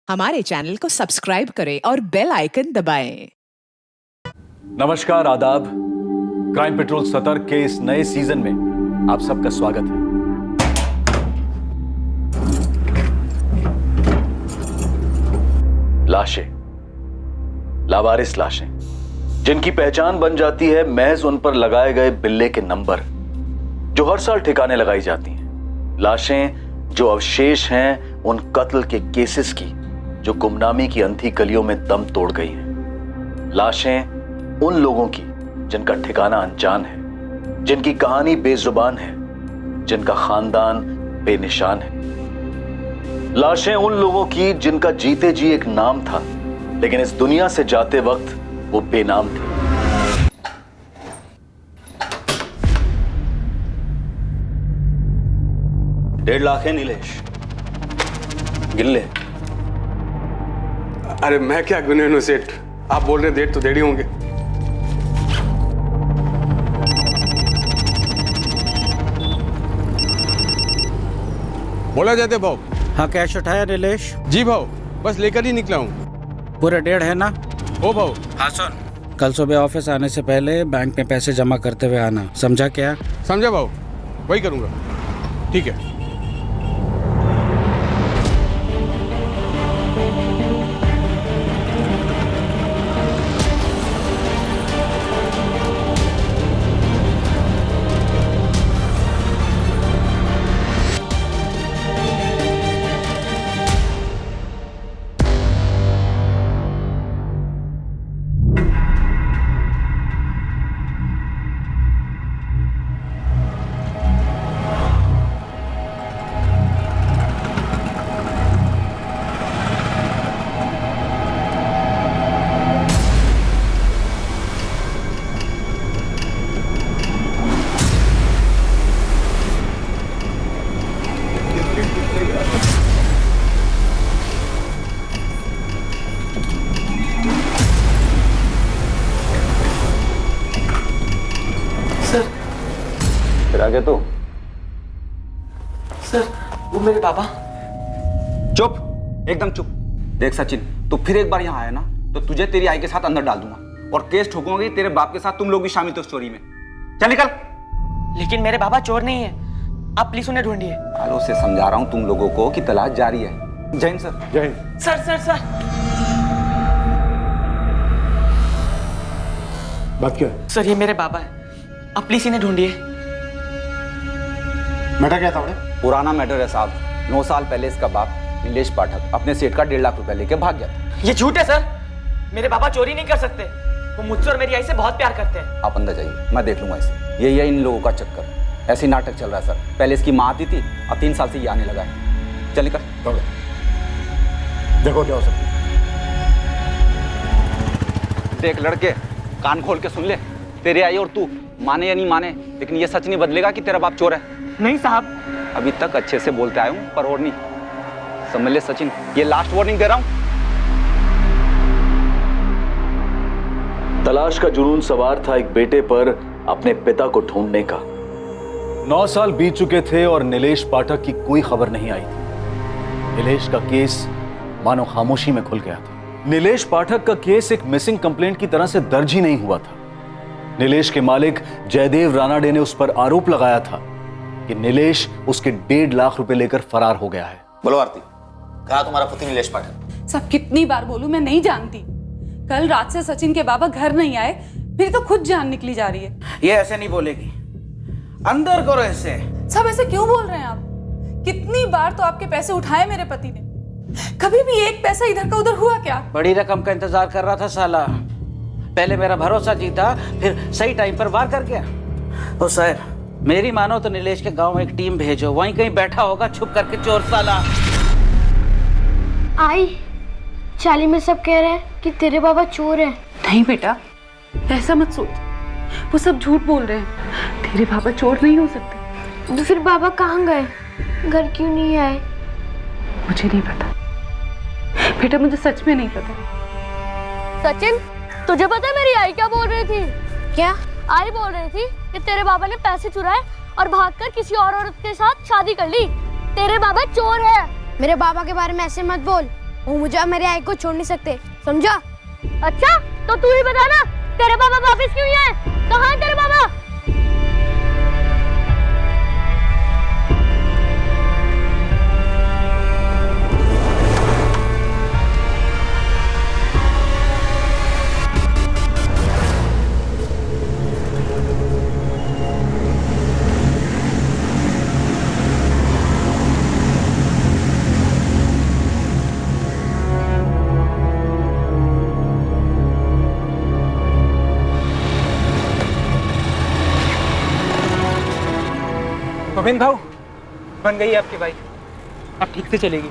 हमारे चैनल को सब्सक्राइब करें और बेल आइकन दबाएं। नमस्कार, आदाब। क्राइम पेट्रोल सतर्क के इस नए सीजन में आप सबका स्वागत है। लाशें, लावारिस लाशें, जिनकी पहचान बन जाती है महज उन पर लगाए गए बिल्ले के नंबर, जो हर साल ठिकाने लगाई जाती हैं। लाशें जो अवशेष हैं उन कत्ल के केसेस की जो गुमनामी की अंधी गलियों में दम तोड़ गई हैं। लाशें उन लोगों की जिनका ठिकाना अनजान है, जिनकी कहानी बेजुबान है, जिनका खानदान बेनिशान है। लाशें उन लोगों की जिनका जीते जी एक नाम था, लेकिन इस दुनिया से जाते वक्त वो बेनाम थे। $1.5 लाख है नीलेश, गिन ले। अरे मैं क्या गिने सेठ, आप बोल रहे 1.5 तो 1.5 ही होंगे। बोला जाते भाव। हाँ, कैश उठाया नीलेश? जी भाव, बस लेकर ही निकला हूँ। पूरे 1.5 है ना? ओ भाव। हाँ सुन, कल सुबह ऑफिस आने से पहले बैंक में पैसे जमा करते हुए आना, समझा क्या? समझा भाव, वही करूँगा। ठीक है। फिर आ गया तो? सर, वो मेरे पापा। चुप, एकदम चुप। देख सचिन, तू फिर एक बार यहाँ आया ना तो तुझे तेरी आई के साथ अंदर डाल दूंगा और केस ठोकूंगा कि तेरे बाप के साथ तुम लोग भी शामिल हो स्टोरी में। चल निकल। लेकिन मेरे पापा चोर नहीं है, आप प्लीज उन्हें ढूंढिए। आलो से समझा रहा हूँ तुम लोगों को कि तलाश जारी है। जय हिंद सर। जय हिंद। सर बात क्या है? सर, ये मेरे पापा है, आप प्लीज इन्हें ढूंढिए। मैटर क्या था बड़े? पुराना मैटर है साहब। 9 साल पहले इसका बाप नीलेश पाठक अपने सेठ का 1.5 लाख रुपए लेके भाग गया था। ये झूठ है सर, मेरे पापा चोरी नहीं कर सकते। वो मुझसे और मेरी आई से बहुत प्यार करते हैं। आप अंदर जाइए, मैं देख लूंगा इसे। यही है इन लोगों का चक्कर। ऐसी नाटक चल रहा है सर। पहले इसकी माँ आती थी, अब 3 साल से ये आने लगा है। चल निकल। देखो क्या हो सकता है। देख लड़के, कान खोल के सुन ले। तेरी आई और तू माने या नहीं माने, लेकिन ये सच नहीं बदलेगा कि तेरा बाप चोर है। नहीं साहब। अभी तक अच्छे से बोलते आया हूँ, पर और नहीं। समझ ले सचिन, ये लास्ट वार्निंग दे रहा हूँ। तलाश का जुनून सवार था एक बेटे पर अपने पिता को ढूंढने का। 9 साल बीत चुके थे और नीलेश पाठक की कोई खबर नहीं आई थी। नीलेश का केस मानो खामोशी में खुल गया था। नीलेश पाठक का केस एक मिसिंग कंप्लेंट की तरह से दर्ज ही नहीं हुआ था। नीलेश के मालिक जयदेव रानाडे ने उस पर आरोप लगाया था कि नीलेश उसके 1.5 लाख रुपए लेकर फरार हो गया है। बोलो आरती, कहा तुम्हारा पति नीलेश पाठक? सब कितनी बार बोलूं, मैं नहीं जानती। कल रात से सचिन के बाबा घर नहीं आए, फिर तो खुद जान निकली जा रही है। ये ऐसे नहीं बोलेगी, अंदर करो ऐसे। सब ऐसे क्यों बोल रहे हैं आप? कितनी बार तो आपके पैसे उठाए मेरे पति ने, कभी भी एक पैसा इधर का उधर हुआ क्या? बड़ी रकम का इंतजार कर रहा था साला। पहले मेरा भरोसा जीता, फिर सही टाइम पर वार कर गया। ओ सर, मेरी मानो तो नीलेश के गांव में एक टीम भेजो, वहीं कहीं बैठा होगा छुप करके चोर साला। आई, चाली में सब कह रहे हैं कि तेरे बाबा चोर है। नहीं बेटा, ऐसा मत सोच, वो सब झूठ बोल रहे हैं। तेरे बाबा चोर नहीं हो सकते। तो फिर बाबा कहाँ गए? घर क्यों नहीं आए? मुझे नहीं पता बेटा, मुझे सच में नहीं पता। सचिन, तुझे पता है मेरी आई क्या बोल रही थी? क्या? आई बोल रही थी कि तेरे बाबा ने पैसे चुराए और भागकर किसी और औरत के साथ शादी कर ली। तेरे बाबा चोर है। मेरे बाबा के बारे में ऐसे मत बोल, वो मुझे और मेरी आई को छोड़ नहीं सकते, समझा? अच्छा, तो तू ही बता ना, तेरे पापा वापस क्यों नहीं आए? कहाँ है तेरे पापा? गोविंद भाऊ, बन गई आपकी बाइक, अब ठीक से चलेगी।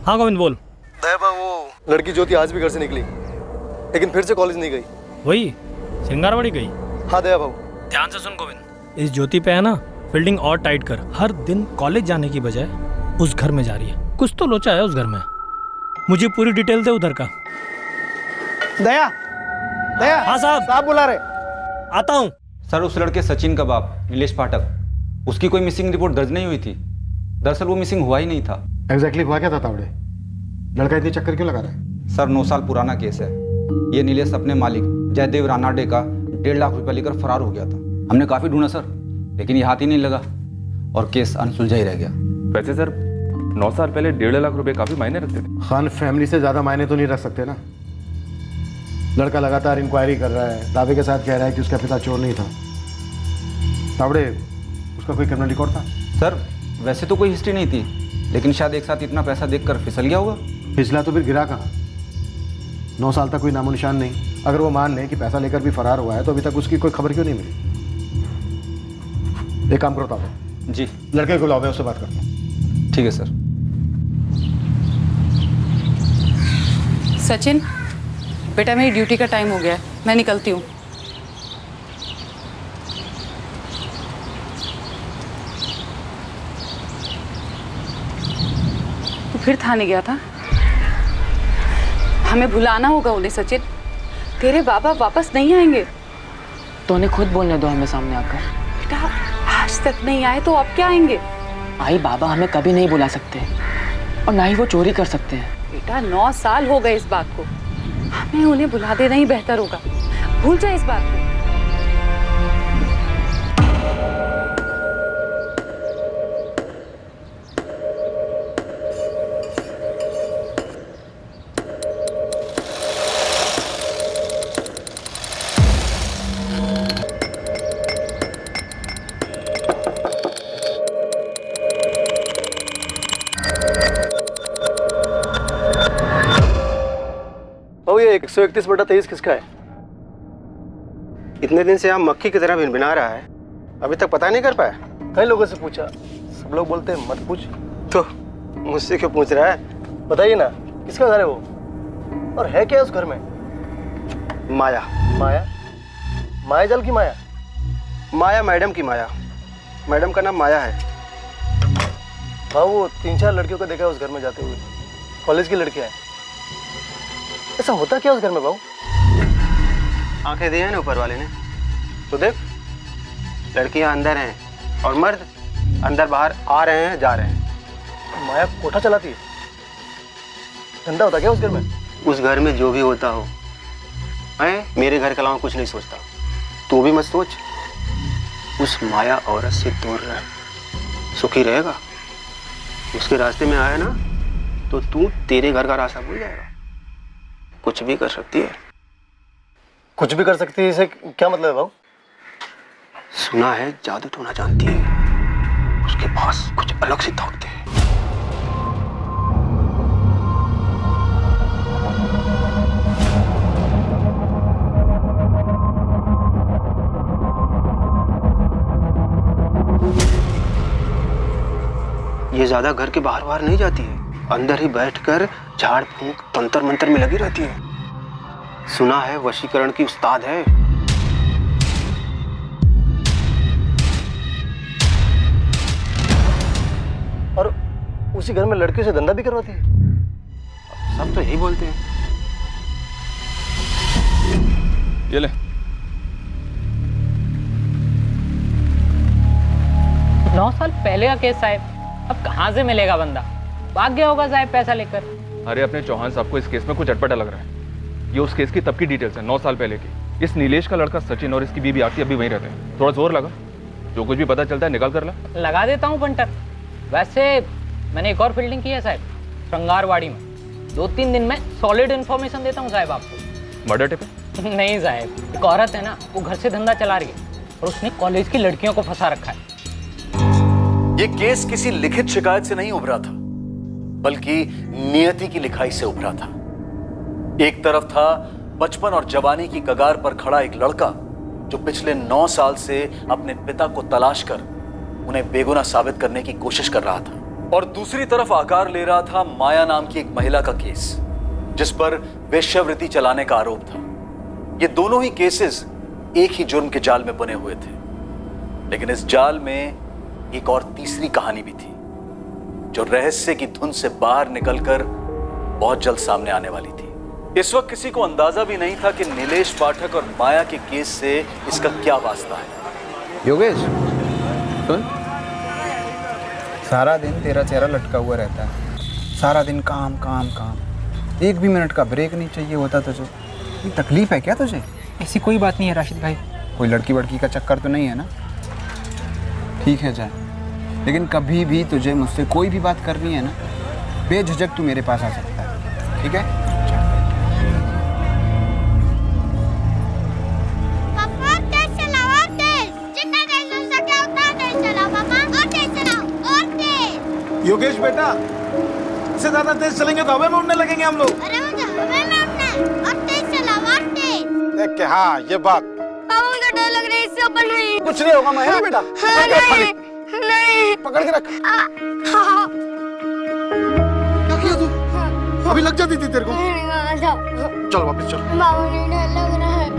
हाँ गोविंद बोल। दयाबा, वो लड़की ज्योति आज भी घर से निकली, लेकिन फिर से कॉलेज नहीं गई। वही सिंगारवाड़ी गई। हाँ दया भाऊ। ध्यान से सुन गोविंद, इस ज्योति पे है ना फील्डिंग और टाइट कर। हर दिन कॉलेज जाने की बजाय उस घर में जा रही है, कुछ तो लोचा है उस घर में। मुझे पूरी डिटेल दे उधर का। दया, दया। हाँ साहब बुला रहे। आता हूँ। सर, उस लड़के सचिन का बाप नीलेश पाठक, उसकी कोई मिसिंग रिपोर्ट दर्ज नहीं हुई थी। दरअसल वो मिसिंग हुआ ही नहीं था। एग्जैक्टली हुआ क्या था तावड़े? लड़का इतनी चक्कर क्यों लगा रहा है? सर, 9 साल पुराना केस है। ये नीलेश अपने मालिक जयदेव रानाडे का 1.5 लाख रुपया लेकर फरार हो गया था। हमने काफी ढूंढा सर, लेकिन ये हाथ ही नहीं लगा और केस अनसुलझा ही रह गया। वैसे सर, 9 साल पहले 1.5 लाख रुपए काफी मायने रखते थे। खान फैमिली से ज्यादा मायने तो नहीं रख सकते ना। लड़का लगातार इंक्वायरी कर रहा है, दावे के साथ कह रहा है कि उसका पिता चोर नहीं था। तावड़े, उसका कोई क्रिमिनल रिकॉर्ड था? सर, वैसे तो कोई हिस्ट्री नहीं थी, लेकिन शायद एक साथ इतना पैसा देखकर फिसल गया होगा। फिसला तो फिर गिरा कहाँ? 9 साल तक कोई नामो निशान नहीं। अगर वो मान लें कि पैसा लेकर भी फरार हुआ है तो अभी तक उसकी कोई खबर क्यों नहीं मिली? एक काम करो तावड़े, जी लड़के को लाओ, मैं उससे बात करता हूँ। ठीक है सर। सचिन, बेटा मेरी ड्यूटी का टाइम हो गया है, मैं निकलती हूँ। तू फिर थाने गया था? हमें भुलाना होगा उन्हें सचिन। तेरे बाबा वापस नहीं आएंगे। तो उन्हें खुद बोलने दो हमें सामने आकर। बेटा, आज तक नहीं आए तो अब क्या आएंगे? आई, बाबा हमें कभी नहीं बुला सकते और ना ही वो चोरी कर सकते हैं। बेटा, 9 साल हो गए इस बात को। हमें उन्हें बुला देना ही बेहतर होगा। भूल जा इस बात को। ये 131/23 किसका है? इतने दिन से आप मक्खी की तरह भिनभिना रहा है, अभी तक पता नहीं कर पाया? कई लोगों से पूछा, सब लोग बोलते हैं मत पूछ। तो मुझसे क्यों पूछ रहा है? बताइए ना, किसका घर है वो और है क्या उस घर में? माया। माया? माया जल की माया? माया मैडम की माया। मैडम का नाम माया है। हाँ, वो 3-4 लड़कियों को देखा है उस घर में जाते हुए, कॉलेज की लड़कियां हैं। ऐसा होता क्या उस घर में बाबू? आंखें दी है ना ऊपर वाले ने, तो देख लड़कियां अंदर हैं और मर्द अंदर बाहर आ रहे हैं, जा रहे हैं। माया कोठा चलाती है, धंधा होता क्या उस घर में? उस घर में जो भी होता हो, मैं मेरे घर के अलावा कुछ नहीं सोचता। तू भी मत सोच। उस माया औरत से दूर रह, सुखी रहेगा। उसके रास्ते में आया ना तो तू तेरे घर का रास्ता भूल जाएगा। कुछ भी कर सकती है। कुछ भी कर सकती है, इसे क्या मतलब है भाऊ? सुना है जादू टोना जानती है, उसके पास कुछ अलग सी ताकतें हैं। ये ज्यादा घर के बाहर बाहर नहीं जाती है, अंदर ही बैठकर झाड़ फूंक तंत्र मंत्र में लगी रहती है। सुना है वशीकरण की उस्ताद है। और उसी घर में लड़कियों से धंधा भी करवाती है। सब तो यही बोलते हैं। ये ले। 9 साल पहले का केस साहब, अब कहाँ से मिलेगा बंदा? भाग गया होगा साहब पैसा लेकर। अरे अपने चौहान साहब को इस केस में कुछ अटपटा लग रहा है। ये उस केस की तब की डिटेल्स है, 9 साल पहले की। इस नीलेश का लड़का सचिन और इसकी बीबी आरती अभी वहीं रहते हैं। थोड़ा जोर लगा, जो कुछ भी पता चलता है निकाल कर ला। लगा देता हूँ पंटर। वैसे मैंने एक और फील्डिंग की है साहब, श्रृंगारवाड़ी में। 2-3 दिन में सॉलिड इन्फॉर्मेशन देता हूँ साहब आपको। Murder tip? नहीं साहब, एक औरत है ना, वो घर से धंधा चला रही है और उसने कॉलेज की लड़कियों को फंसा रखा है। ये केस किसी लिखित शिकायत से नहीं उभरा था, बल्कि नियति की लिखाई से उभरा था। एक तरफ था बचपन और जवानी की कगार पर खड़ा एक लड़का जो पिछले 9 साल से अपने पिता को तलाश कर उन्हें बेगुनाह साबित करने की कोशिश कर रहा था, और दूसरी तरफ आकार ले रहा था माया नाम की एक महिला का केस, जिस पर वेश्यावृत्ति चलाने का आरोप था। ये दोनों ही केसेस एक ही जुर्म के जाल में बने हुए थे, लेकिन इस जाल में एक और तीसरी कहानी भी थी, जो रहस्य की धुन से बाहर निकलकर बहुत जल्द सामने आने वाली थी। इस वक्त किसी को अंदाजा भी नहीं था कि नीलेश पाठक और माया के केस से इसका क्या वास्ता है। योगेश सुन, सारा दिन तेरा चेहरा लटका हुआ रहता है, सारा दिन काम काम काम, एक भी मिनट का ब्रेक नहीं चाहिए होता तुझे। ये तकलीफ है क्या तुझे? ऐसी कोई बात नहीं है राशिद भाई। कोई लड़की वड़की का चक्कर तो नहीं है ना? ठीक है जा, लेकिन कभी भी तुझे मुझसे कोई भी बात करनी है ना, बेझिझक तू मेरे पास आ सकता है, ठीक है? पापा तेज चलाओ, तेज। जितना तेज हो सके उतना तेज चलाओ पापा, और तेज चलाओ, और तेज। योगेश बेटा, इससे ज्यादा तेज चलेंगे तो हवा में उड़ने लगेंगे हम लोग। अरे मुझे हवा में उड़ना है, और तेज चलाओ, और तेज। देख के, हाँ ये बात। पापा मुझे डर लग रहा है, इससे ऊपर नहीं। कुछ नहीं होगा माया बेटा। हाँ, नहीं, नहीं। पकड़ के रख। हाँ। क्या किया तू? अभी लग जाती थी तेरे को। चल वापस चल। बाबा मुझे डर लग रहा है।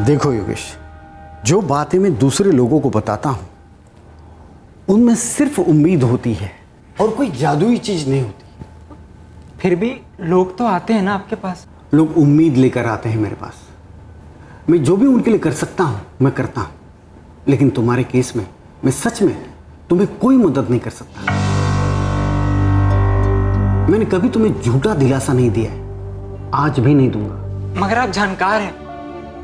देखो योगेश, जो बातें मैं दूसरे लोगों को बताता हूं उनमें सिर्फ उम्मीद होती है और कोई जादुई चीज नहीं होती। फिर भी लोग तो आते हैं ना आपके पास। लोग उम्मीद लेकर आते हैं मेरे पास। मैं जो भी उनके लिए कर सकता हूं मैं करता हूं, लेकिन तुम्हारे केस में मैं सच में तुम्हें कोई मदद नहीं कर सकता। मैंने कभी तुम्हें झूठा दिलासा नहीं दिया है, आज भी नहीं दूंगा। मगर आप जानकार हैं,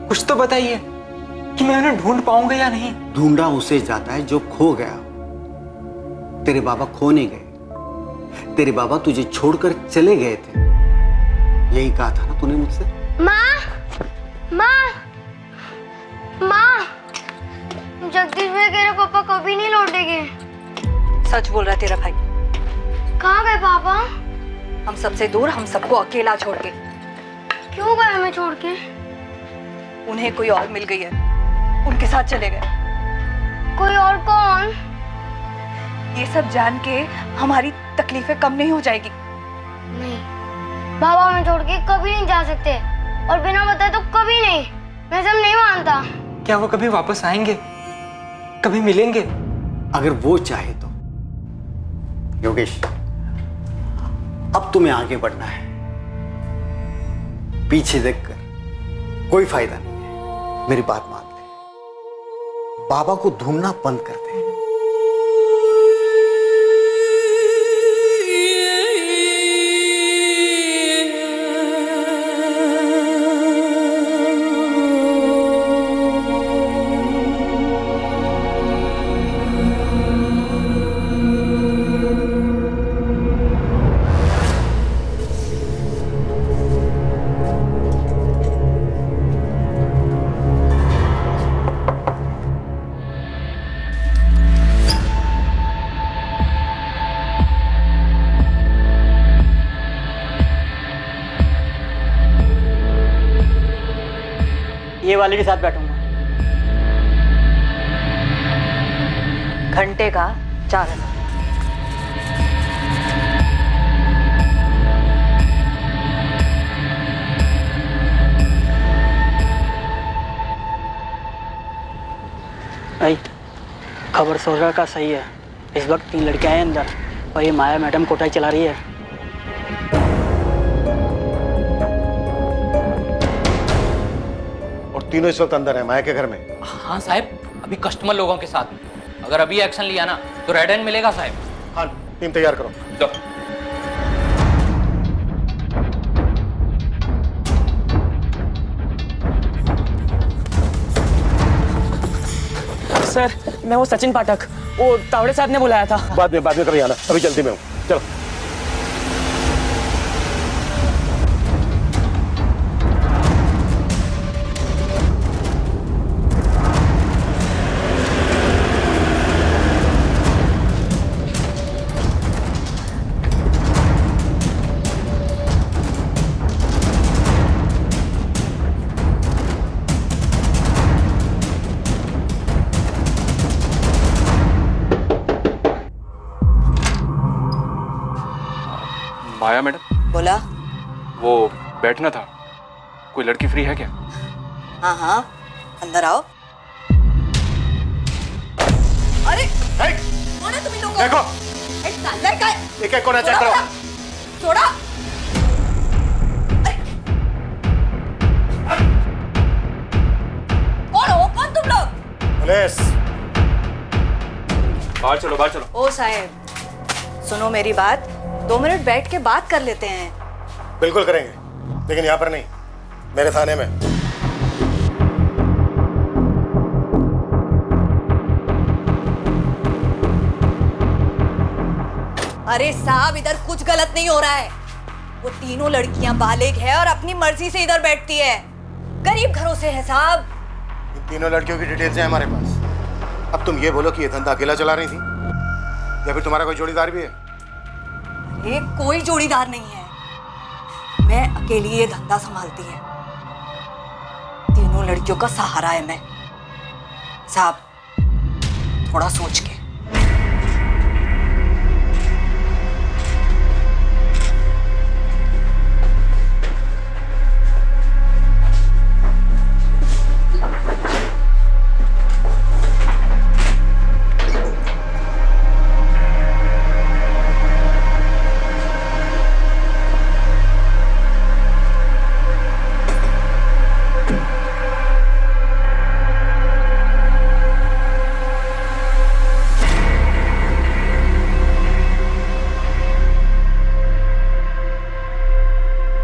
कुछ तो बताइए कि मैं उन्हें ढूंढ पाऊंगा या नहीं। ढूंढा उसे जाता है जो खो गया। तेरे बाबा खो नहीं गए, तेरे बाबा तुझे छोड़कर चले गए थे। यही कहा था ना तूने मुझसे। माँ, माँ, माँ, जगदीश भैया कह रहे पापा कभी नहीं लौटेंगे। सच बोल रहा है तेरा भाई। कहाँ गए पापा? हम सबसे दूर, हम सबको अकेला छोड़ के। क्यों गए हमें छोड़ के? उन्हें कोई और मिल गई है, उनके साथ चले गए। कोई और कौन? ये सब जान के हमारी तकलीफें कम नहीं हो जाएगी। नहीं, बाबा हमें छोड़ के कभी नहीं जा सकते, और बिना बताए तो कभी नहीं। मैं सब नहीं मानता। क्या वो कभी वापस आएंगे, कभी मिलेंगे? अगर वो चाहे तो योगेश, अब तुम्हें आगे बढ़ना है। पीछे देखकर कोई फायदा नहीं है। मेरी बात मान ले, बाबा को ढूंढना बंद कर दे। ये वाले के साथ बैठूंगा। घंटे का 4,000। भाई खबर सोचा का सही है। इस वक्त 3 लड़के आए अंदर और ये माया मैडम कोठाई चला रही है। तीनों इस वक्त अंदर है माया के घर में। हाँ साहब, अभी कस्टमर लोगों के साथ। अगर अभी एक्शन लिया ना तो रेड हैंड मिलेगा साहब। हाँ, टीम तैयार करो। जाओ। सर, मैं वो सचिन पाठक, वो तावड़े साहब ने बुलाया था। बाद में कभी आना, अभी जल्दी में हूँ। चलो। माया मैडम, बोला। वो बैठना था, कोई लड़की फ्री है क्या? हाँ हाँ, अंदर आओ। अरे कौन है तुम इन लोगों? देखो, एक कोना चेक करो। छोड़ा। कौन हो? कौन तुम लोग? पुलिस। बाहर चलो, बाहर चलो। ओ साहब, सुनो मेरी बात, 2 मिनट बैठ के बात कर लेते हैं। बिल्कुल करेंगे, लेकिन यहाँ पर नहीं, मेरे थाने में। अरे साहब, इधर कुछ गलत नहीं हो रहा है। वो तीनों लड़कियां बालिग है और अपनी मर्जी से इधर बैठती है। गरीब घरों से है साहब। इन तीनों लड़कियों की डिटेल्स हैं हमारे पास। अब तुम ये बोलो कि ये धंधा अकेला चला रही थी या फिर तुम्हारा कोई जोड़ीदार भी है? ये कोई जोड़ीदार नहीं है, मैं अकेली ये धंधा संभालती है। तीनों लड़कियों का सहारा है मैं। साहब, थोड़ा सोच के।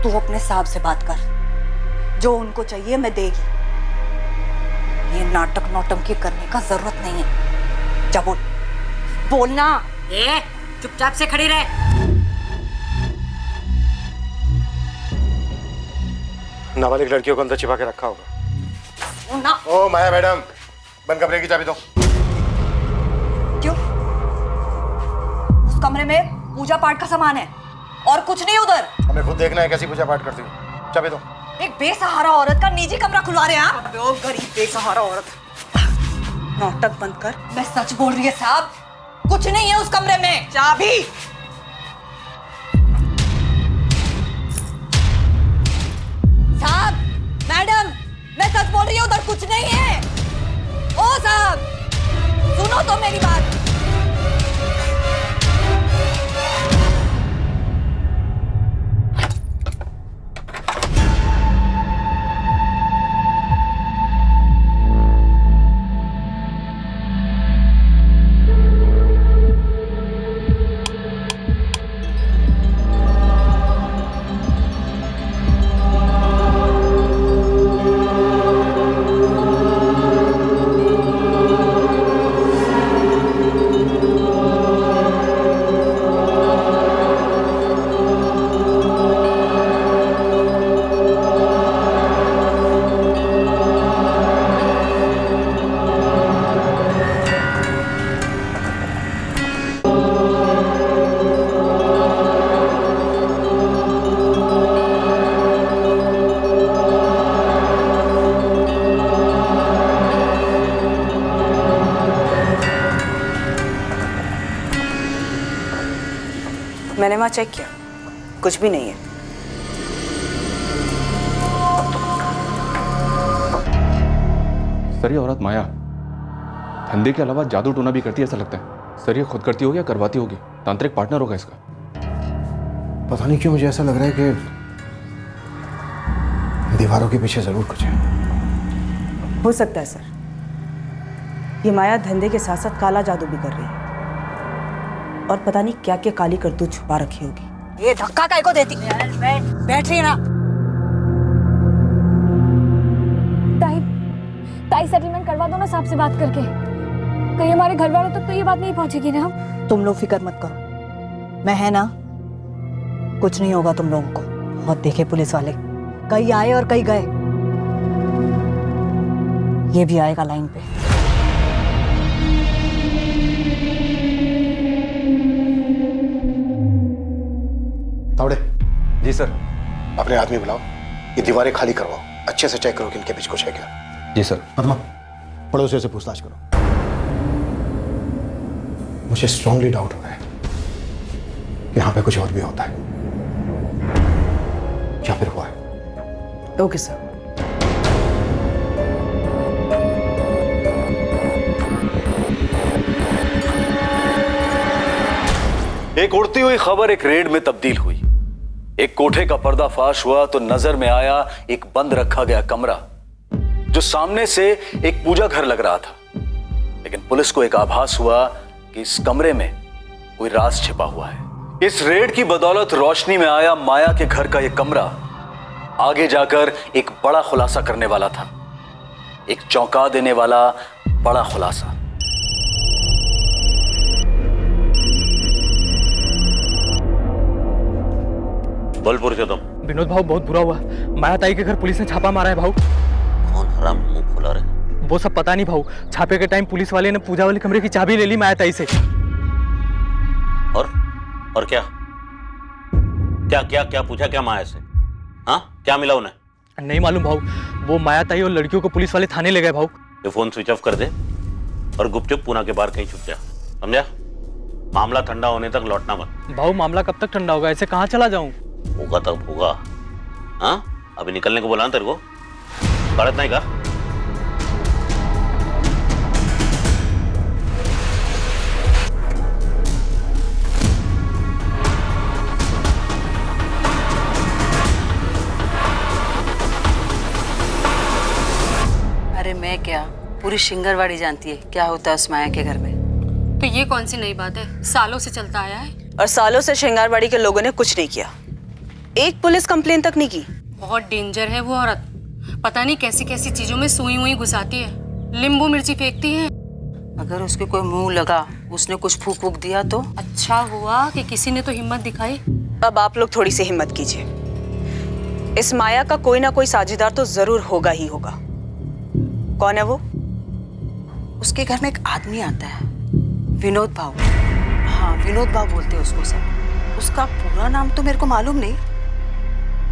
तू अपने साहब से बात कर, जो उनको चाहिए मैं देगी। ये नाटक नौटंकी करने का जरूरत नहीं है। जा बोल, बोलना। चुपचाप से खड़ी रहे। नाबालिग लड़कियों को अंदर छिपा के रखा होगा। ना। ओ माया मैडम, बंद कमरे की चाबी दो। क्यों? उस कमरे में पूजा पाठ का सामान है और कुछ नहीं उधर। हमें खुद देखना है कैसी पूजा पाठ करती हो। चाबी दो। एक बेसहारा औरत का निजी कमरा खुलवा रहे हैं आप? गरीब बेसहारा औरत। नाटक बंद कर। मैं सच बोल रही है साहब, कुछ नहीं है उस कमरे में। चाबी। साहब, मैडम, मैं सच बोल रही हूँ, उधर कुछ नहीं है। ओ साहब, सुनो तो मेरी बात। मैंने वहाँ चेक किया, कुछ भी नहीं है। सर ये औरत माया धंधे के अलावा जादू टोना भी करती है ऐसा लगता है। सर ये खुद करती होगी या करवाती होगी? तांत्रिक पार्टनर होगा इसका। पता नहीं क्यों मुझे ऐसा लग रहा है कि दीवारों के पीछे जरूर कुछ है। हो सकता है सर, ये माया धंधे के साथ साथ काला जादू भी कर रही है और पता नहीं क्या क्या काली करतूत छुपा रखी होगी। ये धक्का काय को देती? बैठ रही है ना। ताई सेटलमेंट करवा दो ना साहब से बात करके, कहीं हमारे घर वालों तक तो ये बात नहीं पहुंचेगी ना। तुम लोग फिक्र मत करो, मैं है ना, कुछ नहीं होगा तुम लोगों को। बहुत देखे पुलिस वाले, कई आए और कई गए, ये भी आएगा लाइन पे। तावड़े। जी सर। अपने आदमी बुलाओ, ये दीवारें खाली करवाओ, अच्छे से चेक करो कि इनके बीच कुछ है क्या। जी सर। पद्मा, पड़ोसियों से पूछताछ करो। मुझे स्ट्रांगली डाउट हो रहा है कि यहाँ पे कुछ और भी होता है या फिर हुआ है। Okay sir. एक उड़ती हुई खबर एक रेड में तब्दील हुई। एक कोठे का पर्दाफाश हुआ तो नजर में आया एक बंद रखा गया कमरा जो सामने से एक पूजा घर लग रहा था। लेकिन पुलिस को एक आभास हुआ कि इस कमरे में कोई राज छिपा हुआ है। इस रेड की बदौलत रोशनी में आया माया के घर का यह कमरा आगे जाकर एक बड़ा खुलासा करने वाला था, एक चौंका देने वाला बड़ा खुलासा। बोल पुरुषोत्तम। विनोद भाऊ बहुत बुरा हुआ, माया ताई के घर पुलिस ने छापा मारा है भाऊ। कौन हराम मुंह खुला रहे? वो सब पता नहीं भाऊ, छापे के टाइम पुलिस वाले ने पूजा वाले कमरे की चाबी ले ली माया ताई से। और क्या क्या क्या क्या पूछा क्या माया से? हाँ क्या मिला उन्हें? नहीं मालूम भाऊ, वो माया ताई और लड़कियों को पुलिस वाले थाने ले गए भाऊ। ये फोन स्विच ऑफ कर दे और गुपचुप पुणे के बाहर कहीं छुप जा, समझा? मामला ठंडा होने तक लौटना मत। भाऊ मामला कब तक ठंडा होगा, ऐसे कहाँ चला जाऊं? होगा तब होगा। हाँ अभी निकलने को बोला ना तेरे को, गलत नहीं कहा? अरे मैं क्या, पूरी शिंगरवाड़ी जानती है क्या होता है उस माया के घर में। तो ये कौन सी नई बात है, सालों से चलता आया है। और सालों से शिंगारवाड़ी के लोगों ने कुछ नहीं किया, एक पुलिस कंप्लेन तक नहीं की। बहुत डेंजर है वो औरत, पता नहीं कैसी कैसी चीजों में सुई हुई घुसाती है, नींबू मिर्ची फेंकती है। अगर उसके कोई मुंह लगा, उसने कुछ फूक फूक दिया तो? अच्छा हुआ कि किसी ने तो हिम्मत दिखाई। अब आप लोग थोड़ी सी हिम्मत कीजिए, इस माया का कोई ना कोई साझेदार तो जरूर होगा ही होगा। कौन है वो? उसके घर में एक आदमी आता है, विनोद भाऊ। हाँ विनोद भाऊ बोलते हैं उसको सब। उसका पूरा नाम तो मेरे को मालूम नहीं,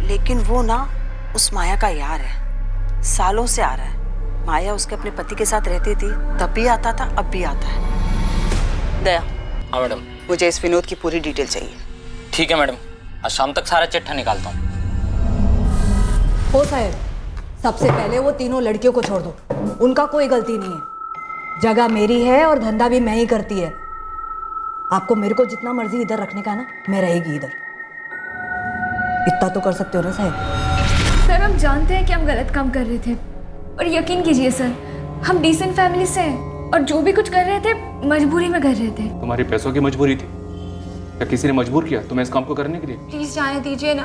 लेकिन वो ना उस माया का यार है, सालों से आ रहा है। माया उसके अपने पति के साथ रहती थी, तब भी आता था, अब भी आता है। दया। हाँ मैडम। मुझे इस विनोद की पूरी डिटेल चाहिए। ठीक है मैडम, आज शाम तक सारा चिट्ठा निकालता हूँ। हो साहब, सबसे पहले वो तीनों लड़कियों को छोड़ दो, उनका कोई गलती नहीं है। जगह मेरी है और धंधा भी मैं ही करती है। आपको मेरे को जितना मर्जी इधर रखने का ना, मैं रहेगी इधर। इतना तो कर सकते हो ना साहब? सर हम जानते हैं कि हम गलत काम कर रहे थे, और यकीन कीजिए सर, हम डिसेंट फैमिली से हैं और जो भी कुछ कर रहे थे मजबूरी में कर रहे थे। तुम्हारी पैसों की मजबूरी थी या किसी ने मजबूर किया तुम्हें इस काम को करने के लिए? प्लीज जाने दीजिए ना,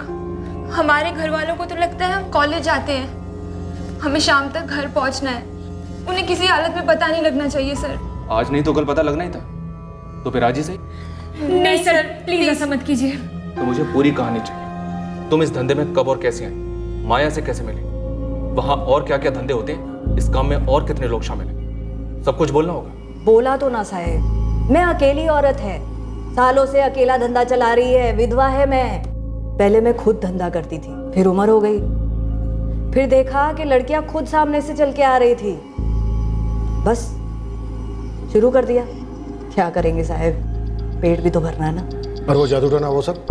हमारे घर वालों को तो लगता है हम कॉलेज जाते हैं, हमें शाम तक घर पहुंचना है, उन्हें किसी हालत में पता नहीं लगना चाहिए सर। आज नहीं तो कल पता लगना ही था, तो फिर आज ही सही। नहीं सर प्लीज ऐसा मत कीजिए। तो मुझे पूरी कहानी चाहिए। तुम इस धंधे में कब और कैसे आई, माया से कैसे मिली, वहां और क्या क्या धंधे होते हैं, इस काम में और कितने लोग शामिल हैं, सब कुछ बोलना होगा। बोला तो ना साहब, मैं अकेली औरत है, सालों से अकेला धंधा चला रही है, विधवा है मैं। पहले मैं खुद धंधा करती थी, फिर उम्र हो गई, फिर देखा कि लड़कियां खुद सामने से चल के आ रही थी, बस शुरू कर दिया। क्या करेंगे साहब, पेट भी तो भरना है ना। पर वो जादू टोना वो सब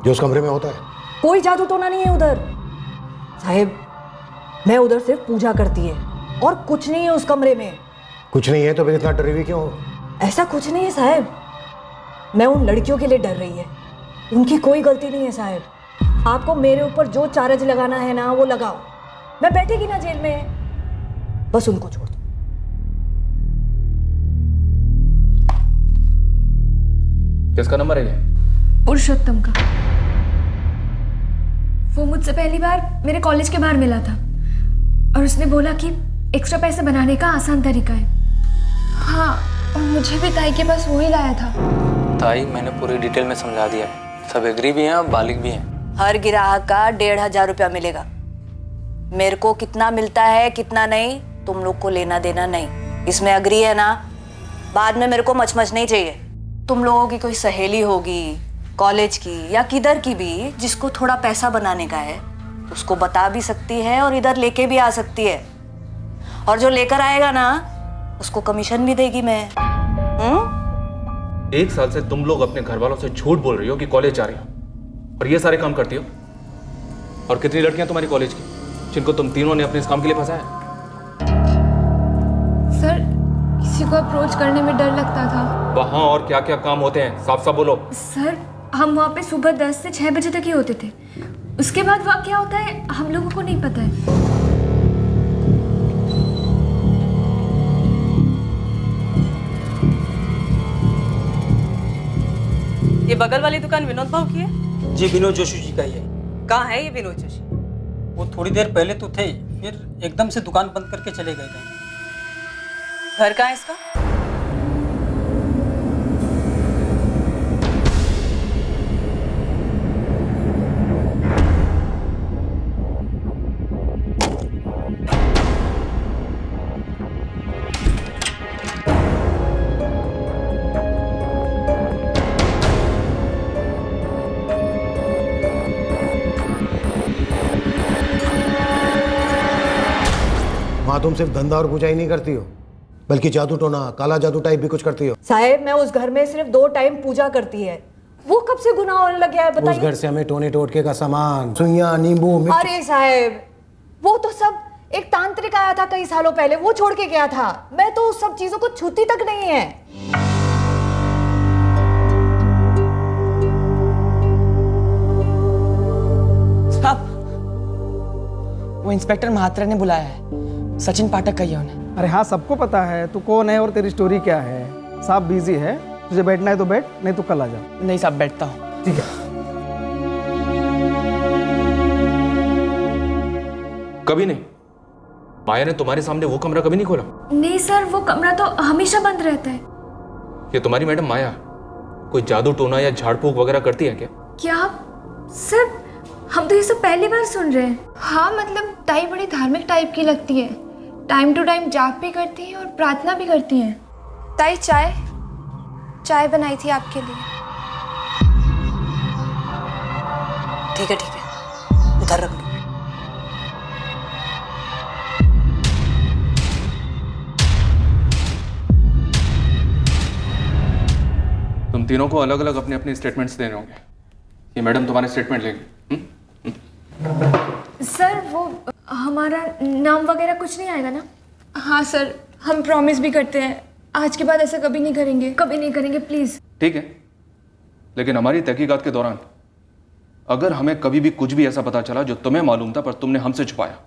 जो उस कमरे में होता है? कोई जादू टोना नहीं है उधर साहेब। मैं उधर सिर्फ पूजा करती है और कुछ नहीं है उस कमरे में। कुछ नहीं है तो फिर इतना डरी हुई क्यों हो? ऐसा कुछ नहीं है साहब। मैं उन लड़कियों के लिए डर रही है, उनकी कोई गलती नहीं है साहब। आपको मेरे ऊपर जो चार्ज लगाना है ना वो लगाओ, मैं बैठेगी ना जेल में, बस उनको छोड़ दो। किसका नंबर है ये? पुरुषोत्तम का। वो मुझसे पहली बार मेरे कॉलेज के बाहर मिला था और उसने बोला कि एक्स्ट्रा पैसे बनाने का आसान तरीका है। हाँ, और मुझे भी ताई के पास वही लाया था। ताई, मैंने पूरी डिटेल में समझा दिया, सब एग्री भी हैं और बालिग भी हैं। हर ग्राहक का 1500 रुपया मिलेगा। मेरे को कितना मिलता है कितना नहीं तुम लोग को लेना देना नहीं। इसमें अग्री है ना? बाद में मेरे को मचमच नहीं चाहिए। तुम लोगों की कोई सहेली होगी कॉलेज की या किधर की भी जिसको थोड़ा पैसा बनाने का है, उसको बता भी सकती है और इधर लेके भी आ सकती है। और जो लेकर आएगा ना उसको कमीशन भी देगी मैं। 1 साल से तुम लोग अपने घर वालों से झूठ बोल रही हो कि कॉलेज जा रही हो और ये सारे काम करती हो। और कितनी लड़कियां तुम्हारी कॉलेज की जिनको तुम तीनों ने अपने इस काम के लिए फंसाया? सर, किसी को अप्रोच करने में डर लगता था। वहां और क्या क्या काम होते हैं, साफ साफ बोलो। सर, हम वहाँ पे सुबह 10 से 6 बजे तक ही होते थे। उसके बाद वहाँ क्या होता है हम लोगों को नहीं पता है। ये बगल वाली दुकान विनोद भाऊ की है? जी, विनोद जोशी जी का ही है। कहाँ है ये विनोद जोशी? वो थोड़ी देर पहले तो थे, फिर एकदम से दुकान बंद करके चले गए थे। घर कहाँ है इसका? वहाँ तुम सिर्फ धंधा और पूजा ही नहीं करती हो, बल्कि जादू टोना, काला जादू टाइप भी कुछ करती हो। साहेब, मैं उस घर में सिर्फ 2 टाइम पूजा करती है। वो कब से गुनाह होने लग गया है बताइए? उस घर से हमें टोने टोटके का सामान, सुइयां, नींबू, मिर्च। अरे साहेब, वो तो सब एक तांत्रिक आया था कई सालों पहले, वो छोड़ के गया था। मैं तो उस सब चीजों को छूती तक नहीं है। साहब, वो इंस्पेक्टर महात्रा ने बुलाया है, सचिन पाठक कहिए उन्हें। अरे हाँ, सबको पता है तू कौन है और तेरी स्टोरी क्या है। साहब बिजी है, तुझे बैठना है तो बैठ, नहीं तो कल आ जा। नहीं साहब, बैठता हूँ। ठीक है। कभी नहीं। माया ने तुम्हारे सामने वो कमरा कभी नहीं खोला? नहीं सर, वो कमरा तो हमेशा बंद रहता है। ये तुम्हारी मैडम माया कोई जादू टोना या झाड़ फूक वगैरह करती है क्या? क्या सर, हम तो ये सब पहली बार सुन रहे हैं। हाँ, मतलब ताई बड़ी धार्मिक टाइप की लगती है। टाइम टू टाइम जाप भी करती है और प्रार्थना भी करती हैं। ताई, चाय बनाई थी आपके लिए। ठीक है, उधर रख दो। तुम तीनों को अलग अलग अपने अपने स्टेटमेंट्स देने होंगे। ये मैडम तुम्हारे स्टेटमेंट लेंगे। सर, वो हमारा नाम वगैरह कुछ नहीं आएगा ना? हाँ सर, हम प्रॉमिस भी करते हैं आज के बाद ऐसा कभी नहीं करेंगे प्लीज। ठीक है, लेकिन हमारी तहकीकात के दौरान अगर हमें कभी भी कुछ भी ऐसा पता चला जो तुम्हें मालूम था पर तुमने हमसे छुपाया,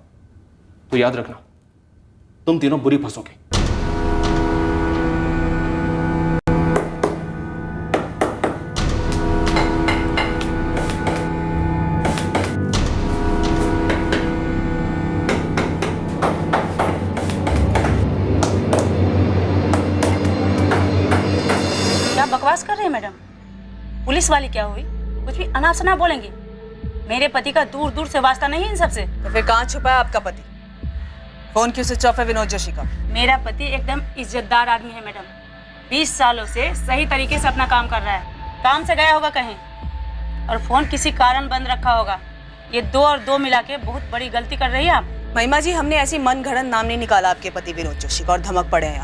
तो याद रखना तुम तीनों बुरी फंसोगे। बकवास कर रहे हैं मैडम? पुलिस वाली क्या हुई? कुछ भी अनाप बोलेंगी? मेरे पति का दूर दूर से वास्ता नहीं है इन सबसे। तो फिर कहाँ छुपा है आपका पति? फोन क्यों स्विच ऑफ है विनोद जोशी का? मेरा पति एकदम इज्जतदार आदमी है मैडम। 20 सालों से सही तरीके से अपना काम कर रहा है। काम से गया होगा कहीं और फोन किसी कारण बंद रखा होगा। ये 2 और 2 मिला के बहुत बड़ी गलती कर रही है आप। महिमा जी, हमने ऐसी मन घड़न नाम नहीं निकाला आपके पति विनोद जोशी का और धमक पड़े हैं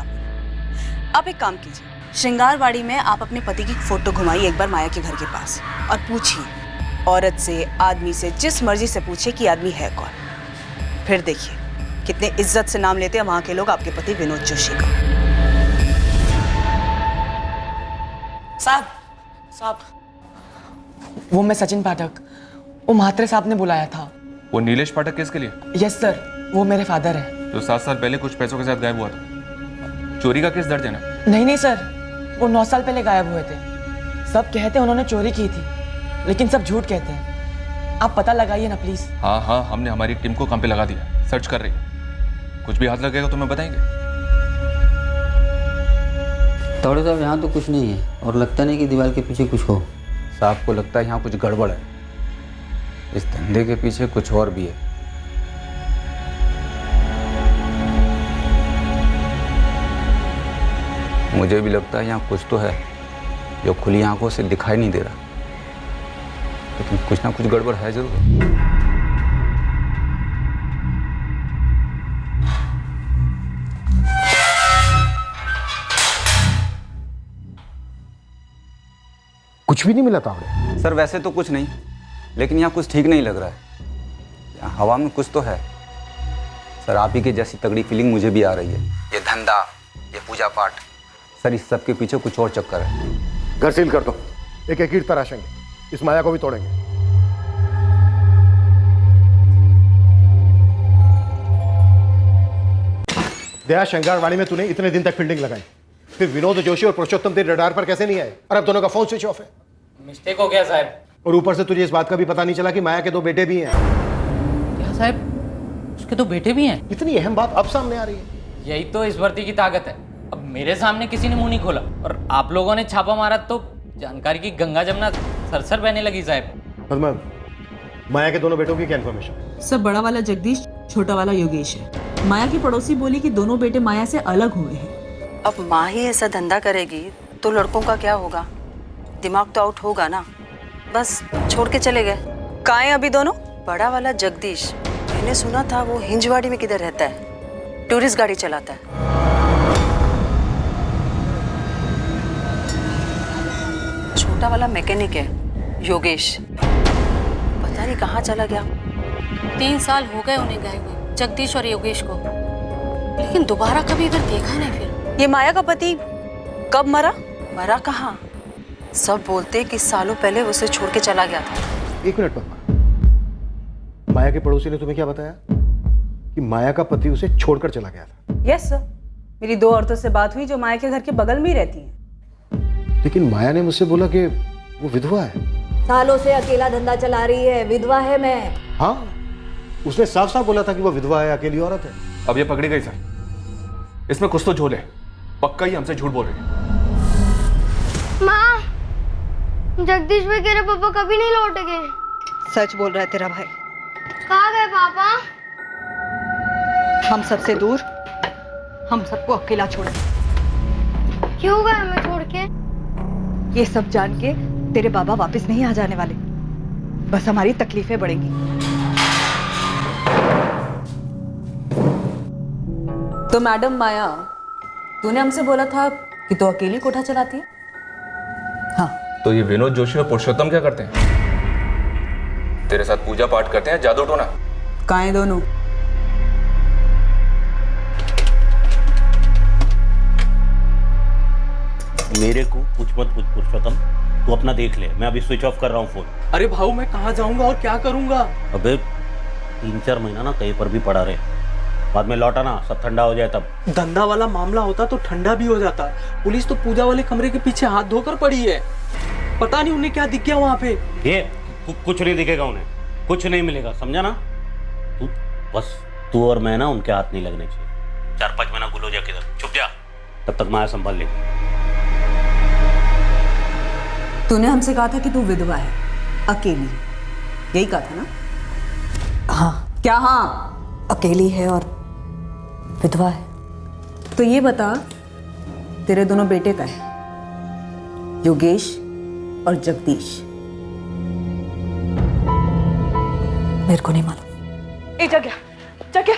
आप। एक काम कीजिए, श्रृंगारवाड़ी में आप अपने पति की फोटो घुमाइए एक बार माया के घर के पास और पूछिए, औरत से, आदमी से, जिस मर्जी से पूछिए कि आदमी है कौन। फिर देखिए कितने इज्जत से नाम लेते हैं वहां के लोग आपके पति विनोद जोशी का। साहब, वो मैं सचिन पाठक, वो म्हात्रे साहब ने बुलाया था। वो नीलेश पाठक केस के लिए? यस सर, वो मेरे फादर है। जो 7 साल पहले कुछ पैसों के साथ गायब हुआ था, चोरी का केस दर्ज है ना? नहीं सर, वो 9 साल पहले गायब हुए थे। सब कहते हैं उन्होंने चोरी की थी, लेकिन सब झूठ कहते हैं। आप पता लगाइए ना प्लीज। हाँ, हमने हमारी टीम को काम पे लगा दिया, सर्च कर रही है। कुछ भी हाथ लगेगा तो मैं बताएंगे। तौड़े साहब, यहाँ तो कुछ नहीं है और लगता नहीं कि दीवार के पीछे कुछ हो। साहब को लगता है यहाँ कुछ गड़बड़ है। इस धंधे के पीछे कुछ और भी है। मुझे भी लगता है यहाँ कुछ तो है जो खुली आंखों से दिखाई नहीं दे रहा, लेकिन कुछ ना कुछ गड़बड़ है जरूर। कुछ भी नहीं मिला तावड़े? सर वैसे तो कुछ नहीं, लेकिन यहाँ कुछ ठीक नहीं लग रहा है। यहाँ हवा में कुछ तो है। सर आप ही के जैसी तगड़ी फीलिंग मुझे भी आ रही है। ये धंधा, ये पूजा पाठ, सर इस सब के पीछे कुछ और चक्कर है। घर सील कर दो, एक एक ईंट तराशेंगे, इस माया को भी तोड़ेंगे। दया, श्रृंगारवाड़ी में तूने इतने दिन तक फील्डिंग लगाई, फिर विनोद जोशी और पुरुषोत्तम तेरे रडार पर कैसे नहीं आए? और अब दोनों का फोन स्विच ऑफ है। मिस्टेक हो गया साहब। और ऊपर से तुझे इस बात का भी पता नहीं चला कि माया के 2 बेटे भी हैं। क्या साहब, उसके 2 बेटे भी हैं? इतनी अहम बात अब सामने आ रही है। यही तो इस भर्ती की ताकत है। अब मेरे सामने किसी ने मुंह नहीं खोला और आप लोगों ने छापा मारा तो जानकारी की गंगा जमुना सरसर बहने लगी साहब। माया के दोनों बेटों की क्या इन्फॉर्मेशन? सब बड़ा वाला जगदीश, छोटा वाला योगेश है। माया की पड़ोसी बोली कि दोनों बेटे माया से अलग हुए हैं। अब माँ ही ऐसा धंधा करेगी तो लड़कों का क्या होगा? दिमाग तो आउट होगा ना। बस छोड़ के चले गए। कहाँ हैं अभी दोनों? बड़ा वाला जगदीश, मैंने सुना था वो हिंजवाड़ी में किधर रहता है, टूरिस्ट गाड़ी चलाता है। छोटा वाला मैकेनिक है योगेश, पता नहीं कहाँ चला गया। 3 साल हो गए उन्हें गए हुए, जगदीश और योगेश को, लेकिन दोबारा कभी इधर देखा नहीं। फिर ये माया का पति कब मरा? मरा कहाँ? सब बोलते कि सालों पहले उसे छोड़ के चला गया था। 1 मिनट पापा, माया के पड़ोसी ने तुम्हें क्या बताया कि माया का पति उसे छोड़कर चला गया था? यस सर, मेरी 2 औरतों से बात हुई जो माया के घर के बगल में ही रहती हैं। लेकिन माया ने मुझसे बोला कि वो विधवा है। सालों से अकेला धंधा चला रही है, विधवा है मैं। हाँ, उसने साफ साफ बोला था कि वो विधवा है, अकेली औरत है। अब ये पकड़ी गई सर, इसमें कुछ तो झोल है। पक्का ही हमसे झूठ बोल रही है। माँ, जगदीश भाई कह रहे पापा कभी नहीं लौटेंगे। सच बोल रहा है तेरा भाई। कहाँ गए पापा? हम सबसे दूर, हम सबको अकेला छोड़। क्यों गए हमें छोड़ के? ये सब जान के तेरे बाबा वापस नहीं आ जाने वाले, बस हमारी तकलीफें बढ़ेंगी। तो मैडम माया, तूने हमसे बोला था कि तू अकेली कोठा चलाती है। तो ये विनोद जोशी और पुरुषोत्तम क्या करते हैं? तेरे साथ पूजा पाठ करते हैं, जादू टोना? कहाँ हैं दोनों? मेरे को कुछ मत पूछ पुरुषोत्तम, तू अपना देख ले, मैं अभी स्विच ऑफ कर रहा हूँ फोन। अरे भाऊ, मैं कहाँ जाऊंगा और क्या करूंगा? अबे 3-4 महीना ना कहीं पर भी पड़ा रहे, बाद में लौटा ना, सब ठंडा हो जाए तब। धंधा वाला मामला होता तो ठंडा भी हो जाता। पुलिस तो पूजा वाले कमरे के पीछे हाथ धोकर पड़ी है। पता नहीं उन्हें क्या दिख गया वहां पे। ये कुछ नहीं दिखेगा उन्हें, कुछ नहीं मिलेगा, समझा ना? तू और मैं ना उनके हाथ नहीं लगने चाहिए। 4-5 महीना गुलो जा किधर, चुप जा, तब तक माया संभाल लेगी। तूने हमसे कहा था कि तू विधवा है, अकेली, यही कहा था ना? हाँ। क्या हाँ? अकेली है और विधवा है। तो ये बता, तेरे दोनों बेटे का है, योगेश और जगदीश? मेरे को नहीं मालूम। जगह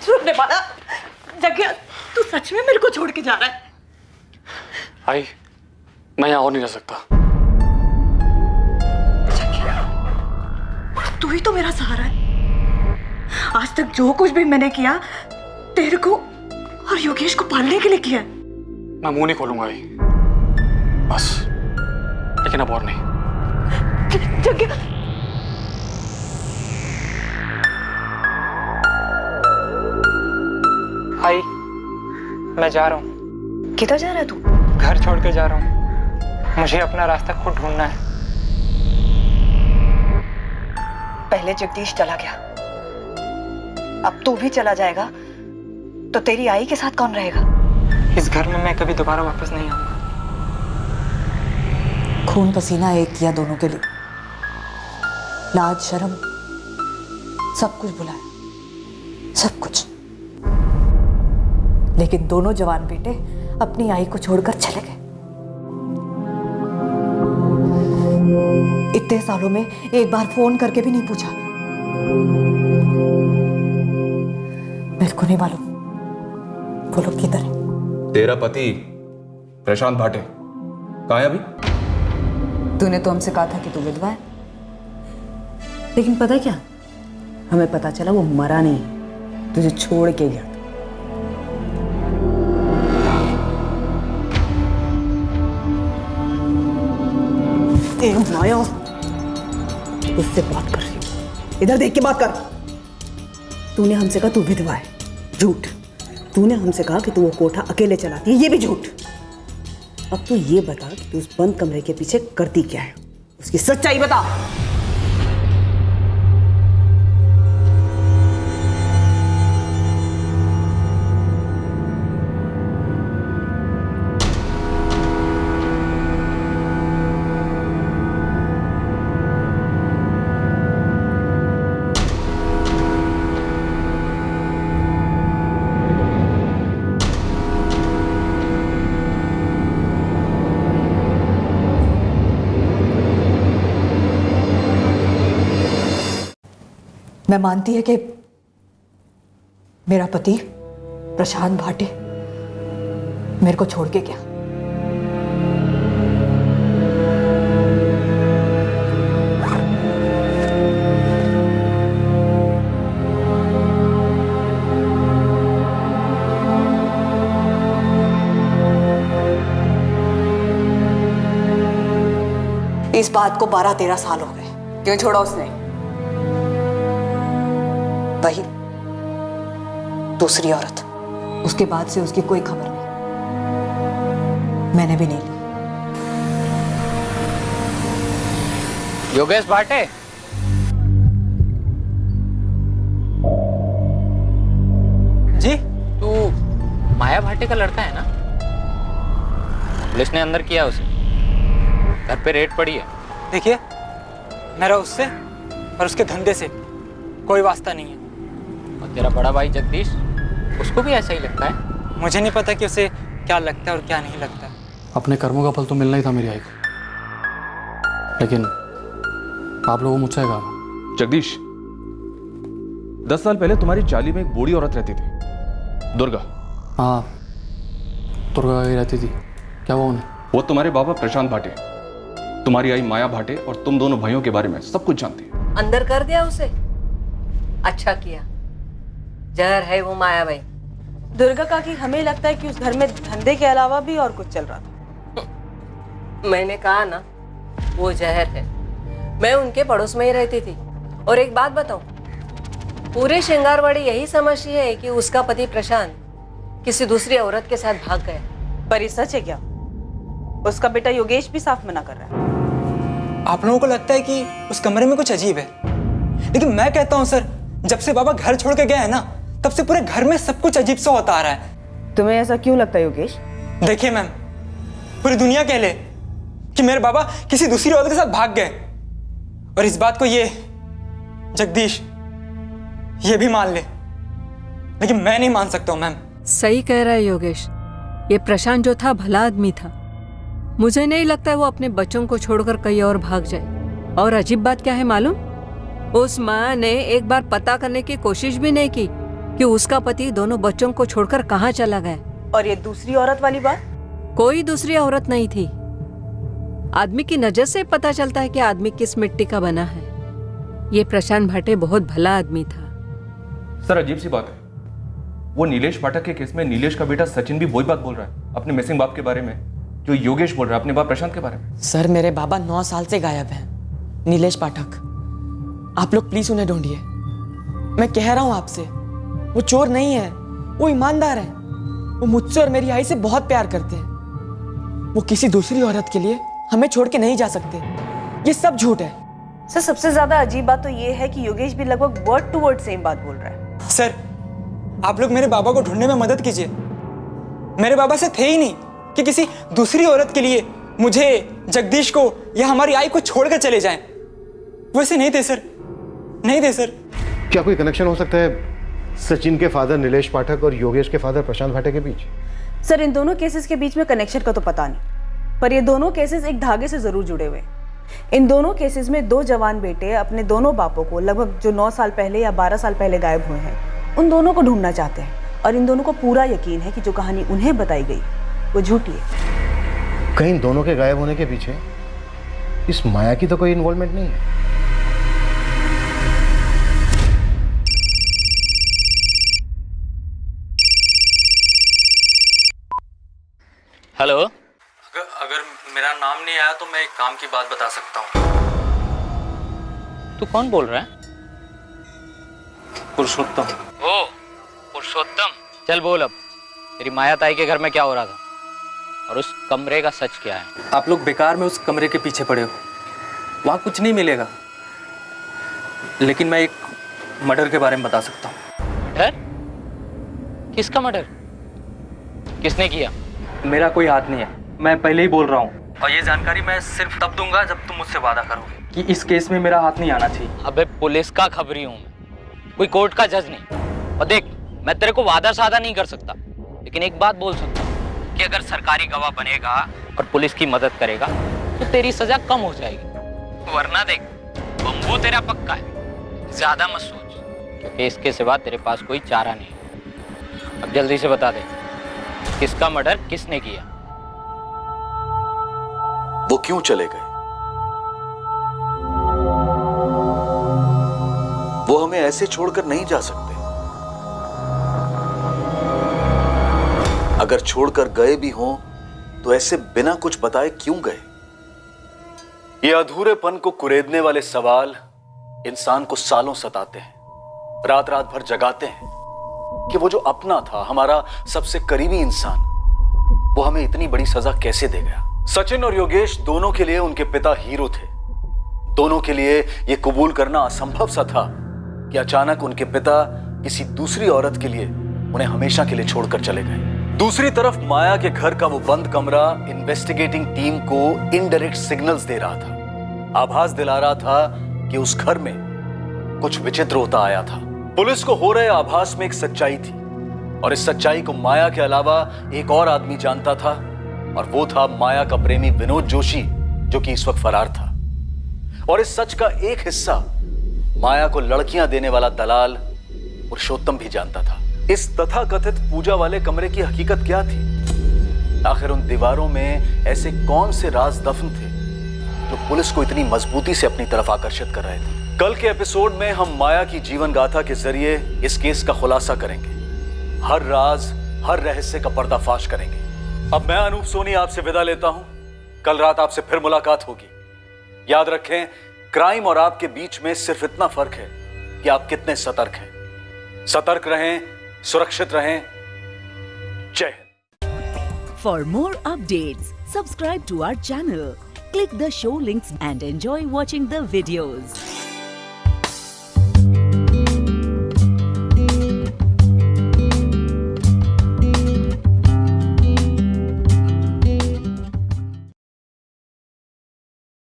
रुकने वाला। जगह, तू सच में मेरे को छोड़ के जा रहा है? आई, मैं यहाँ और नहीं रह सकता। तू ही तो मेरा सहारा है। आज तक जो कुछ भी मैंने किया तेरे को और योगेश को पालने के लिए किया है। मैं मुंह नहीं खोलूंगा आई, बस, लेकिन अब और नहीं। आई, मैं जा रहा हूँ। किधर जा रहा है तू? घर छोड़ के जा रहा हूँ। मुझे अपना रास्ता खुद ढूंढना है। पहले जगदीश चला गया, अब तू भी चला जाएगा तो तेरी आई के साथ कौन रहेगा? इस घर में मैं कभी दोबारा वापस नहीं आऊंगा। खून पसीना एक किया दोनों के लिए, लाज शर्म सब कुछ भुलाया, सब कुछ। लेकिन दोनों जवान बेटे अपनी आई को छोड़कर चले गए। इतने सालों में एक बार फोन करके भी नहीं पूछा। मेरे को नहीं मालूम वो लोग किधर है। तेरा पति प्रशांत भाटे कहाँ है अभी? तूने तो हमसे कहा था कि तू विधवा है, लेकिन पता है क्या, हमें पता चला वो मरा नहीं, तुझे छोड़ के गया। माया, उससे बात कर रही हूँ, इधर देख के बात कर। तूने हमसे कहा तू विधवा है, झूठ। तूने हमसे कहा कि तू वो कोठा अकेले चलाती है, ये भी झूठ। अब तू ये बता कि तू उस बंद कमरे के पीछे करती क्या है, उसकी सच्चाई बता। मैं मानती है कि मेरा पति प्रशांत भाटे मेरे को छोड़ के गया, इस बात को 12-13 साल हो गए। क्यों छोड़ा उसने? वही दूसरी औरत। उसके बाद से उसकी कोई खबर नहीं, मैंने भी नहीं ली। योगेश भाटे, जी? तू माया भाटे का लड़का है ना? पुलिस ने अंदर किया उसे, घर पे रेड पड़ी है। देखिए, मेरा उससे और उसके धंधे से कोई वास्ता नहीं है। और तेरा बड़ा भाई जगदीश, उसको भी ऐसा ही लगता है? मुझे नहीं पता कि उसे क्या लगता है और क्या नहीं लगता। अपने कर्मों का फल तो मिलना ही था मेरी आई को, लेकिन आप लोगों मुझसे कहा। जगदीश, 10 साल पहले तुम्हारी चाली में एक बूढ़ी औरत रहती थी, दुर्गा। हाँ, दुर्गा ही रहती थी। क्या हुआ उन्हें? वो तुम्हारे बाबा प्रशांत भाटे, तुम्हारी आई माया भाटे और तुम दोनों भाइयों के बारे में सब कुछ जानती है। अंदर कर दिया उसे? अच्छा किया, जहर है वो माया भाई। दुर्गा काकी, हमें लगता है कि उस घर में धंधे के अलावा भी और कुछ चल रहा था। मैंने कहा ना, वो जहर है। मैं उनके पड़ोस में ही रहती थी। और एक बात बताऊं, पूरे श्रृंगारवाड़ी यही समझती है कि उसका पति प्रशांत किसी दूसरी औरत के साथ भाग गया। पर ये सच है क्या? उसका बेटा योगेश भी साफ मना कर रहा है। आप लोगों को लगता है कि उस कमरे में कुछ अजीब है, लेकिन मैं कहता हूँ सर, जब से बाबा घर छोड़ के गए हैं ना, तब से पूरे घर में सब कुछ अजीब सा होता आ रहा है। तुम्हें ऐसा क्यों लगता है योगेश? देखिए मैम, पूरी दुनिया कह ले कि मेरे बाबा किसी दूसरी औरत के साथ भाग गए, और इस बात को ये जगदीश ये भी मान ले, लेकिन मैं नहीं मान सकता हूँ मैम। सही कह रहा है योगेश, ये प्रशांत जो था भला आदमी था। मुझे नहीं लगता है वो अपने बच्चों को छोड़कर कहीं और भाग जाए। और अजीब बात क्या है मालूम, उस माँ ने एक बार पता करने की कोशिश भी नहीं की कि उसका पति दोनों बच्चों को छोड़कर कहाँ चला गया। और ये दूसरी औरत वाली बात? कोई दूसरी औरत नहीं थी। आदमी की नजर से पता चलता है कि आदमी किस मिट्टी का बना है। ये प्रशांत भाटे बहुत भला आदमी था। सर अजीब सी बात है, वो नीलेश पाठक के केस में नीलेश का बेटा सचिन भी वही बात बोल रहा है अपने मिसिंग बाप के बारे में जो योगेश बोल रहा है अपने बाप प्रशांत के बारे में। सर मेरे बाबा 9 साल से गायब हैं। नीलेश पाठक, आप लोग प्लीज उन्हें ढूंढिए। मैं कह रहा हूं आपसे, वो चोर नहीं है, वो ईमानदार है। वो मुझसे और मेरी आई से बहुत प्यार करते हैं। वो किसी दूसरी औरत के लिए हमें छोड़ के नहीं जा सकते। ये सब झूठ है। सर सबसे ज्यादा अजीब बात तो ये है कि योगेश भी लगभग वर्ड टू वर्ड सेम बात बोल रहा है। सर आप लोग मेरे बाबा को ढूंढने में मदद कीजिए। मेरे बाबा से थे ही नहीं कि किसी दूसरी औरत के लिए मुझे, जगदीश को या हमारी आई को छोड़कर चले जाएं। वैसे नहीं थे सर, नहीं थे सर। क्या कोई कनेक्शन हो सकता है सचिन के फादर नीलेश पाठक और योगेश के फादर प्रशांत भाटे के बीच? सर इन दोनों केसेस के बीच में कनेक्शन का तो पता नहीं, पर ये दोनों केसेस एक धागे से जरूर जुड़े हुए। इन दोनों केसेस में 2 जवान बेटे अपने दोनों बापों को लगभग जो 9 साल पहले या 12 साल पहले गायब हुए हैं, उन दोनों को ढूंढना चाहते हैं। और इन दोनों को पूरा यकीन है कि जो कहानी उन्हें बताई गई वो झूठी है। कहीं दोनों के गायब होने के पीछे इस माया की तो कोई इन्वॉल्वमेंट नहीं है? हेलो। अगर मेरा नाम नहीं आया तो मैं एक काम की बात बता सकता हूँ। तू कौन बोल रहा है? पुरुषोत्तम। ओ पुरुषोत्तम, चल बोल अब, तेरी माया ताई के घर में क्या हो रहा था और उस कमरे का सच क्या है? आप लोग बेकार में उस कमरे के पीछे पड़े हो, वहाँ कुछ नहीं मिलेगा। लेकिन मैं एक मर्डर के बारे में बता सकता हूँ। मर्डर? किसका मर्डर? किसने किया? मेरा कोई हाथ नहीं है, मैं पहले ही बोल रहा हूँ। और ये जानकारी मैं सिर्फ तब दूंगा जब तुम मुझसे वादा करोगे कि इस केस में मेरा हाथ नहीं आना चाहिए। अबे पुलिस का खबरी हूँ मैं, कोई कोर्ट का जज नहीं। और देख, मैं तेरे को वादा सादा नहीं कर सकता, लेकिन एक बात बोल सकता हूँ कि अगर सरकारी गवाह बनेगा और पुलिस की मदद करेगा तो तेरी सजा कम हो जाएगी। वरना देख, बम्बू तेरा पक्का है, ज्यादा मत सोच, क्योंकि इसके सिवा तेरे पास कोई चारा नहीं। अब जल्दी से बता दे, किसका मर्डर किसने किया? वो क्यों चले गए? वो हमें ऐसे छोड़कर नहीं जा सकते। अगर छोड़कर गए भी हों तो ऐसे बिना कुछ बताए क्यों गए? ये अधूरेपन को कुरेदने वाले सवाल इंसान को सालों सताते हैं, रात रात भर जगाते हैं कि वो जो अपना था, हमारा सबसे करीबी इंसान, वो हमें इतनी बड़ी सजा कैसे दे गया? सचिन और योगेश दोनों के लिए उनके पिता हीरो थे। दोनों के लिए यह कबूल करना असंभव सा था कि अचानक उनके पिता किसी दूसरी औरत के लिए उन्हें हमेशा के लिए छोड़कर चले गए। दूसरी तरफ माया के घर का वो बंद कमरा इन्वेस्टिगेटिंग टीम को इनडायरेक्ट सिग्नल्स दे रहा था, आभास दिला रहा था कि उस घर में कुछ विचित्र होता आया था। पुलिस को हो रहे आभास में एक सच्चाई थी, और इस सच्चाई को माया के अलावा एक और आदमी जानता था, और वो था माया का प्रेमी विनोद जोशी, जो कि इस वक्त फरार था। और इस सच का एक हिस्सा माया को लड़कियां देने वाला दलाल पुरुषोत्तम भी जानता था। इस तथाकथित पूजा वाले कमरे की हकीकत क्या थी? आखिर उन दीवारों में ऐसे कौन से राज दफन थे जो पुलिस को इतनी मजबूती से अपनी तरफ आकर्षित कर रहे थे? कल के एपिसोड में हम माया की जीवन गाथा के जरिए इस केस का खुलासा करेंगे, हर राज, हर रहस्य का पर्दाफाश करेंगे। अब मैं अनूप सोनी आपसे विदा लेता हूं। कल रात आपसे फिर मुलाकात होगी। याद रखें, क्राइम और आपके बीच में सिर्फ इतना फर्क है कि आप कितने सतर्क हैं। सतर्क रहें, सुरक्षित रहें। जय Hind. For more updates, subscribe to our channel, click the show links and enjoy watching the videos.